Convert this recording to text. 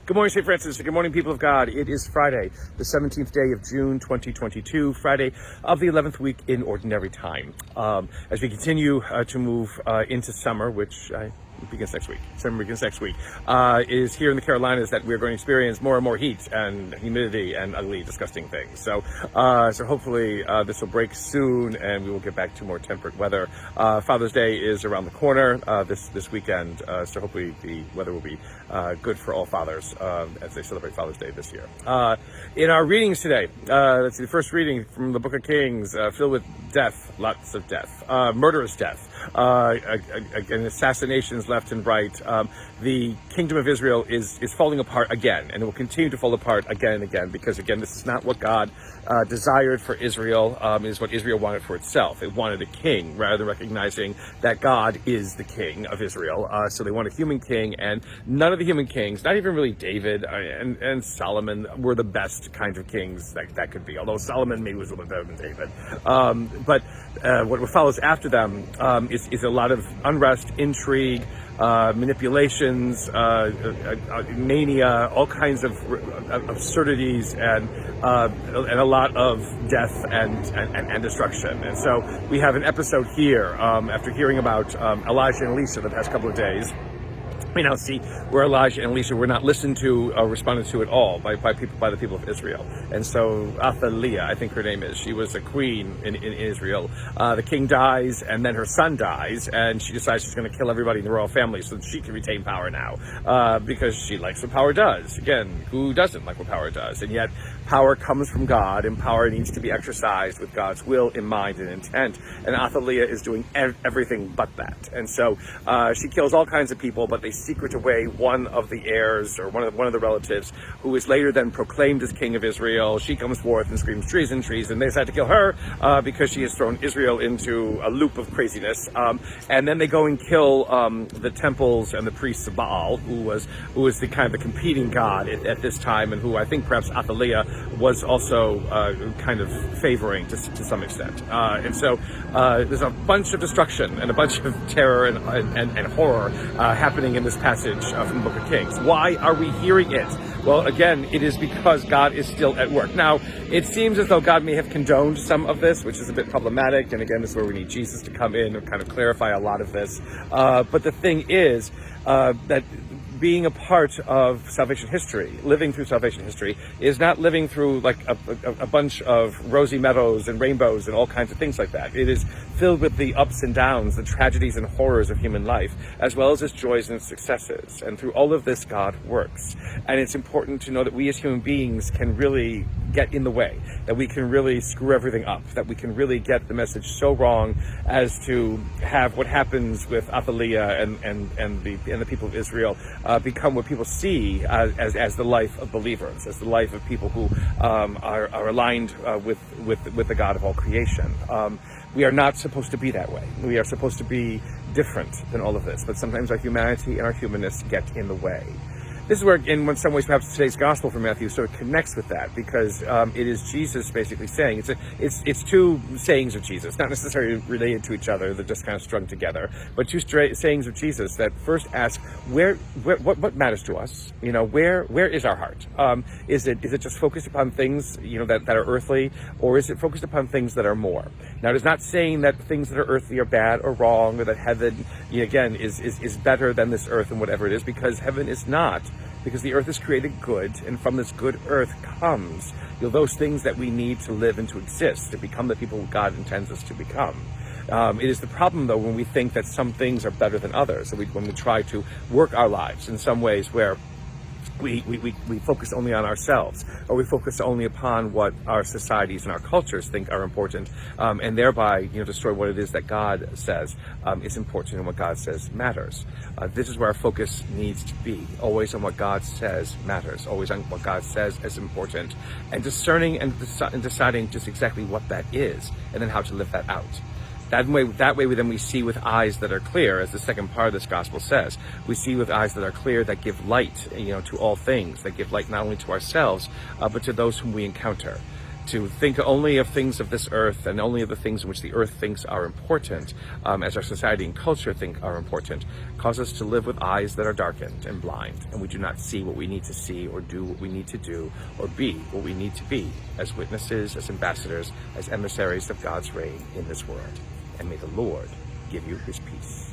Good morning, St. Francis. Good morning, people of God. It is Friday, the 17th day of June, 2022, Friday of the 11th week in Ordinary Time. As we continue to move into summer, which begins next week. Summer begins next week. Is here in the Carolinas that we're going to experience more and more heat and humidity and ugly, disgusting things. So hopefully this will break soon and we will get back to more temperate weather. Father's Day is around the corner this weekend, so hopefully the weather will be good for all fathers as they celebrate Father's Day this year. In our readings today, let's see, the first reading from the Book of Kings, filled with death, lots of death, murderous death, and assassinations left and right. The kingdom of Israel is falling apart again, and it will continue to fall apart again and again, because again, this is not what God desired for Israel. It is what Israel wanted for itself. It wanted a king rather than recognizing that God is the king of Israel. So they want a human king, and none of the human kings, not even really David and Solomon, were the best kind of kings that could be, although Solomon maybe was a little better than David. But what follows after them is a lot of unrest, intrigue, manipulations, mania, all kinds of absurdities, and a lot of death and destruction. And so we have an episode here after hearing about Elijah and Elisha the past couple of days. We now see where Elijah and Elisha were not listened to or responded to at all by the people of Israel. And so Athaliah, I think her name is, she was a queen in Israel. The king dies, and then her son dies, and she decides she's going to kill everybody in the royal family so that she can retain power now, because she likes what power does. Again, who doesn't like what power does? And yet power comes from God, and power needs to be exercised with God's will in mind and intent. And Athaliah is doing everything but that. And so she kills all kinds of people, but they secret away one of the heirs, or one of the relatives, who is later then proclaimed as king of Israel. She comes forth and screams treason, treason. They decide to kill her because she has thrown Israel into a loop of craziness. And then they go and kill the temples and the priests of Baal, who was the kind of the competing god at this time, and who I think perhaps Athaliah was also kind of favoring to some extent. And so there's a bunch of destruction and a bunch of terror and horror happening in this passage from the Book of Kings. Why are we hearing it? Well, again, it is because God is still at work. Now, it seems as though God may have condoned some of this, which is a bit problematic. And again, this is where we need Jesus to come in and kind of clarify a lot of this. But the thing is that being a part of salvation history, living through salvation history, is not living through like a bunch of rosy meadows and rainbows and all kinds of things like that. It is filled with the ups and downs, the tragedies and horrors of human life, as well as its joys and successes. And through all of this, God works. And it's important to know that we as human beings can really get in the way, that we can really screw everything up, that we can really get the message so wrong as to have what happens with Athaliah and the people of Israel become what people see as the life of believers, as the life of people who are aligned with the God of all creation. We are not supposed to be that way. We are supposed to be different than all of this, but sometimes our humanity and our humanness get in the way. This is where, in some ways, perhaps today's gospel from Matthew sort of connects with that, because it is Jesus basically saying, it's two sayings of Jesus, not necessarily related to each other, they're just kind of strung together, but two sayings of Jesus that first ask, what matters to us? You know, where is our heart? Is it just focused upon things, you know, that are earthly, or is it focused upon things that are more? Now, it is not saying that things that are earthly are bad or wrong, or that heaven, you know, again, is better than this earth and whatever it is, because heaven is not. Because the earth is created good, and from this good earth comes, you know, those things that we need to live and to exist, to become the people God intends us to become. It is the problem, though, when we think that some things are better than others, so when we try to work our lives in some ways where we focus only on ourselves, or we focus only upon what our societies and our cultures think are important, and thereby, you know, destroy what it is that God says is important and what God says matters. This is where our focus needs to be, always on what God says matters, always on what God says is important, and discerning and deciding just exactly what that is, and then how to live that out. That way we see with eyes that are clear, as the second part of this gospel says. We see with eyes that are clear, that give light, you know, to all things, that give light not only to ourselves, but to those whom we encounter. to think only of things of this earth and only of the things in which the earth thinks are important, as our society and culture think are important, cause us to live with eyes that are darkened and blind, and we do not see what we need to see or do what we need to do or be what we need to be as witnesses, as ambassadors, as emissaries of God's reign in this world. And may the Lord give you his peace.